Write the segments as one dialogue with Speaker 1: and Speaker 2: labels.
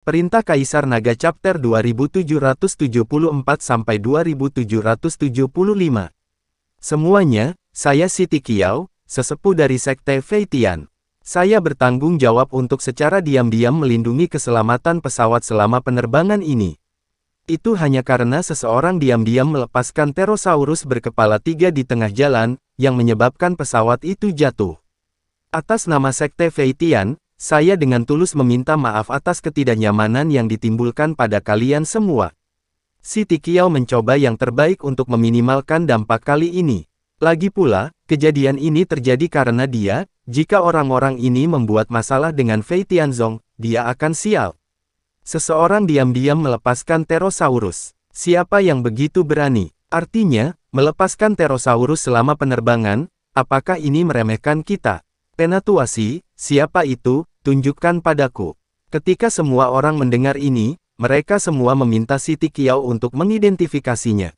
Speaker 1: Perintah Kaisar Naga Chapter 2774-2775. Semuanya, saya Siti Qiao, sesepuh dari Sekte Feitian. Saya bertanggung jawab untuk secara diam-diam melindungi keselamatan pesawat selama penerbangan ini. Itu hanya karena seseorang diam-diam melepaskan Pterosaurus berkepala 3 di tengah jalan, yang menyebabkan pesawat itu jatuh. Atas nama Sekte Feitian, saya dengan tulus meminta maaf atas ketidaknyamanan yang ditimbulkan pada kalian semua. Siti Qiao mencoba yang terbaik untuk meminimalkan dampak kali ini. Lagi pula, kejadian ini terjadi karena dia, jika orang-orang ini membuat masalah dengan Fei Tianzong, dia akan sial. Seseorang diam-diam melepaskan Pterosaurus. Siapa yang begitu berani? Artinya, melepaskan Pterosaurus selama penerbangan, apakah ini meremehkan kita? Penatuasi, siapa itu? Tunjukkan padaku. Ketika semua orang mendengar ini, mereka semua meminta Siti Qiao untuk mengidentifikasinya.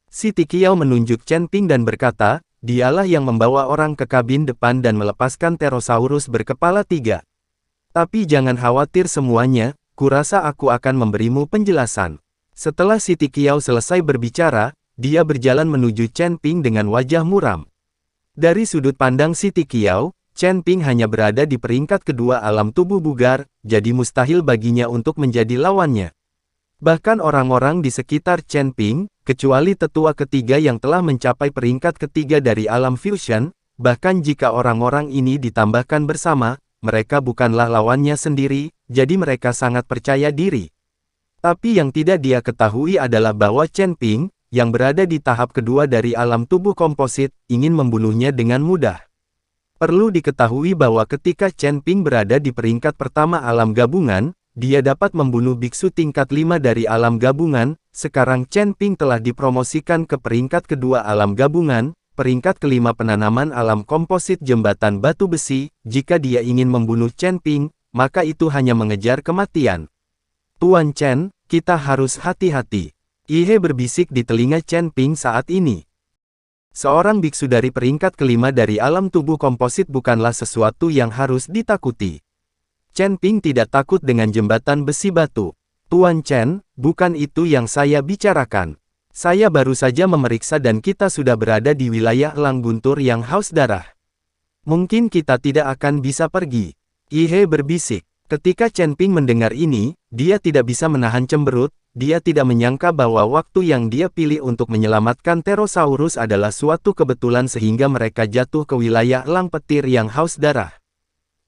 Speaker 1: Siti Qiao menunjuk Chen Ping dan berkata, dialah yang membawa orang ke kabin depan dan melepaskan Pterosaurus berkepala 3. Tapi jangan khawatir semuanya, kurasa aku akan memberimu penjelasan. Setelah Siti Qiao selesai berbicara, dia berjalan menuju Chen Ping dengan wajah muram. Dari sudut pandang Siti Qiao, Chen Ping hanya berada di peringkat kedua alam tubuh bugar, jadi mustahil baginya untuk menjadi lawannya. Bahkan orang-orang di sekitar Chen Ping, kecuali tetua ketiga yang telah mencapai peringkat ketiga dari alam fusion, bahkan jika orang-orang ini ditambahkan bersama, mereka bukanlah lawannya sendiri, jadi mereka sangat percaya diri. Tapi yang tidak dia ketahui adalah bahwa Chen Ping, yang berada di tahap kedua dari alam tubuh komposit, ingin membunuhnya dengan mudah. Perlu diketahui bahwa ketika Chen Ping berada di peringkat pertama alam gabungan, dia dapat membunuh biksu tingkat 5 dari alam gabungan. Sekarang Chen Ping telah dipromosikan ke peringkat kedua alam gabungan, peringkat kelima penanaman alam komposit jembatan batu besi. Jika dia ingin membunuh Chen Ping, maka itu hanya mengejar kematian. Tuan Chen, kita harus hati-hati. Ihe berbisik di telinga Chen Ping saat ini. Seorang biksu dari peringkat kelima dari alam tubuh komposit bukanlah sesuatu yang harus ditakuti. Chen Ping tidak takut dengan jembatan besi batu. Tuan Chen, bukan itu yang saya bicarakan. Saya baru saja memeriksa dan kita sudah berada di wilayah elang guntur yang haus darah. Mungkin kita tidak akan bisa pergi. Ihe berbisik. Ketika Chen Ping mendengar ini, dia tidak bisa menahan cemberut. Dia tidak menyangka bahwa waktu yang dia pilih untuk menyelamatkan Pterosaurus adalah suatu kebetulan sehingga mereka jatuh ke wilayah elang petir yang haus darah.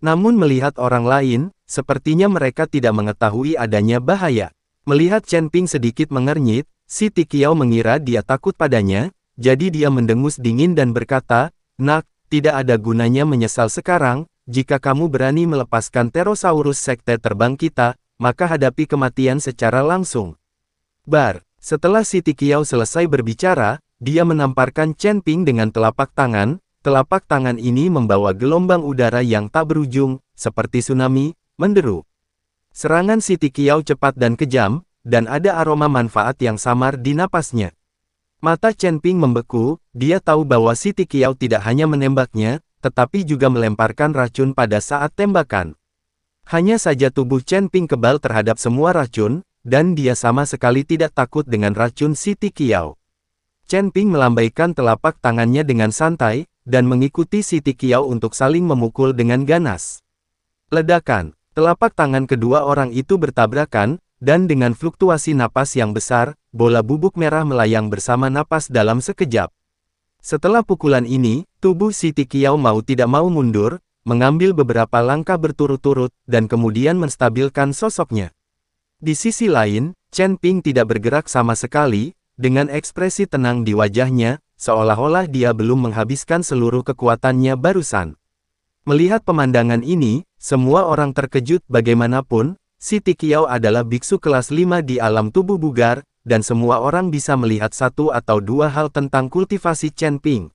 Speaker 1: Namun melihat orang lain, sepertinya mereka tidak mengetahui adanya bahaya. Melihat Chen Ping sedikit mengernyit, Siti Qiao mengira dia takut padanya, jadi dia mendengus dingin dan berkata, "Nak, tidak ada gunanya menyesal sekarang, jika kamu berani melepaskan Pterosaurus sekte terbang kita, maka hadapi kematian secara langsung." Setelah Siti Qiao selesai berbicara, dia menamparkan Chen Ping dengan telapak tangan. Telapak tangan ini membawa gelombang udara yang tak berujung, seperti tsunami, menderu. Serangan Siti Qiao cepat dan kejam, dan ada aroma manfaat yang samar di napasnya. Mata Chen Ping membeku, dia tahu bahwa Siti Qiao tidak hanya menembaknya, tetapi juga melemparkan racun pada saat tembakan. Hanya saja tubuh Chen Ping kebal terhadap semua racun, dan dia sama sekali tidak takut dengan racun Siti Qiao. Chen Ping melambaikan telapak tangannya dengan santai, dan mengikuti Siti Qiao untuk saling memukul dengan ganas. Ledakan, telapak tangan kedua orang itu bertabrakan, dan dengan fluktuasi napas yang besar, bola bubuk merah melayang bersama napas dalam sekejap. Setelah pukulan ini, tubuh Siti Qiao mau tidak mau mundur, mengambil beberapa langkah berturut-turut, dan kemudian menstabilkan sosoknya. Di sisi lain, Chen Ping tidak bergerak sama sekali, dengan ekspresi tenang di wajahnya, seolah-olah dia belum menghabiskan seluruh kekuatannya barusan. Melihat pemandangan ini, semua orang terkejut. Bagaimanapun, Siti Qiao adalah biksu kelas 5 di alam tubuh bugar, dan semua orang bisa melihat satu atau dua hal tentang kultivasi Chen Ping.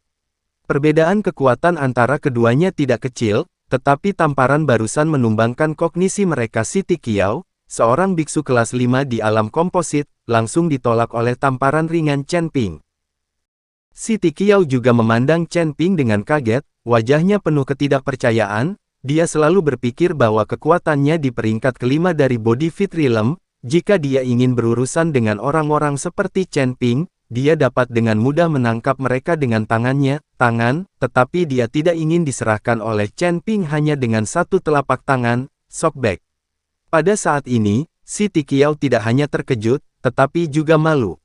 Speaker 1: Perbedaan kekuatan antara keduanya tidak kecil, tetapi tamparan barusan menumbangkan kognisi mereka. Siti Qiao, seorang biksu kelas 5 di alam komposit, langsung ditolak oleh tamparan ringan Chen Ping. Siti Qiao juga memandang Chen Ping dengan kaget, wajahnya penuh ketidakpercayaan, Dia selalu berpikir bahwa kekuatannya di peringkat kelima dari Body Fit Realm. Jika dia ingin berurusan dengan orang-orang seperti Chen Ping, dia dapat dengan mudah menangkap mereka dengan tangan, tetapi dia tidak ingin diserahkan oleh Chen Ping hanya dengan satu telapak tangan, Sokback. Pada saat ini, si Tikiao tidak hanya terkejut, tetapi juga malu.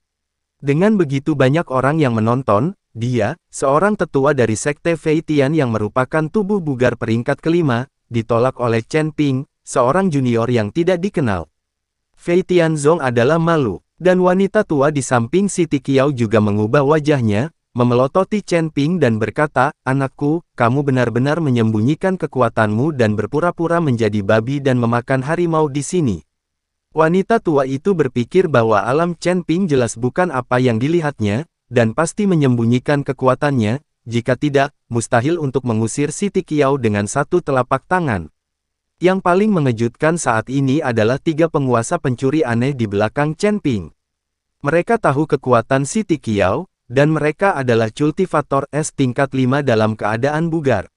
Speaker 1: Dengan begitu banyak orang yang menonton, dia, seorang tetua dari Sekte Fei Tian yang merupakan tubuh bugar peringkat kelima, ditolak oleh Chen Ping, seorang junior yang tidak dikenal. Fei Tianzong adalah malu, dan wanita tua di samping si Tikiao juga mengubah wajahnya, memelototi Chen Ping dan berkata, "Anakku, kamu benar-benar menyembunyikan kekuatanmu dan berpura-pura menjadi babi dan memakan harimau di sini." Wanita tua itu berpikir bahwa alam Chen Ping jelas bukan apa yang dilihatnya, dan pasti menyembunyikan kekuatannya, jika tidak, mustahil untuk mengusir si Tikiao dengan satu telapak tangan. Yang paling mengejutkan saat ini adalah 3 penguasa pencuri aneh di belakang Chen Ping. Mereka tahu kekuatan si Tikiao, dan mereka adalah cultivator es tingkat 5 dalam keadaan bugar.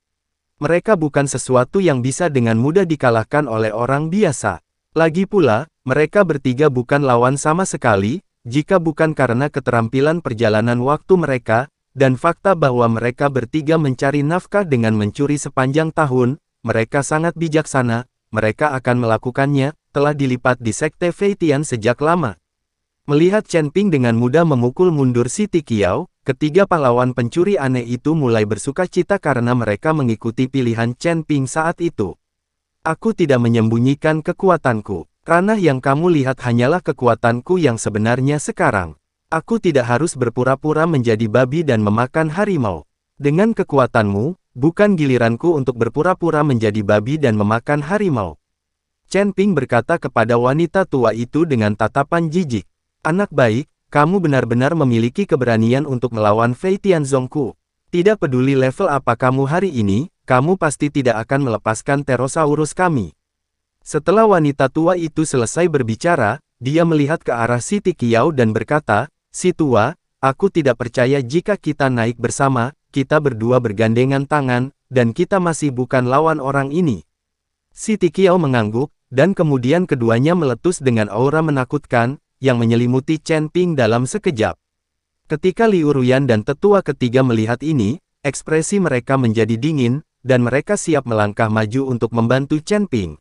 Speaker 1: Mereka bukan sesuatu yang bisa dengan mudah dikalahkan oleh orang biasa. Lagi pula, mereka bertiga bukan lawan sama sekali, jika bukan karena keterampilan perjalanan waktu mereka, dan fakta bahwa mereka bertiga mencari nafkah dengan mencuri sepanjang tahun. Mereka sangat bijaksana, mereka akan melakukannya, telah dilipat di Sekte Fei Tian sejak lama. Melihat Chen Ping dengan mudah memukul mundur si Tikiao, ketiga pahlawan pencuri aneh itu mulai bersukacita karena mereka mengikuti pilihan Chen Ping saat itu. Aku tidak menyembunyikan kekuatanku. Ranah yang kamu lihat hanyalah kekuatanku yang sebenarnya sekarang. Aku tidak harus berpura-pura menjadi babi dan memakan harimau. Dengan kekuatanmu, bukan giliranku untuk berpura-pura menjadi babi dan memakan harimau. Chen Ping berkata kepada wanita tua itu dengan tatapan jijik. Anak baik, kamu benar-benar memiliki keberanian untuk melawan Fei Tianzongku. Tidak peduli level apa kamu hari ini, kamu pasti tidak akan melepaskan Pterosaurus kami. Setelah wanita tua itu selesai berbicara, dia melihat ke arah si Tikiao dan berkata, "Si tua, aku tidak percaya jika kita naik bersama. Kita berdua bergandengan tangan, dan kita masih bukan lawan orang ini." Si Tikiao mengangguk, dan kemudian keduanya meletus dengan aura menakutkan, yang menyelimuti Chen Ping dalam sekejap. Ketika Liu Ruyan dan tetua ketiga melihat ini, ekspresi mereka menjadi dingin, dan mereka siap melangkah maju untuk membantu Chen Ping.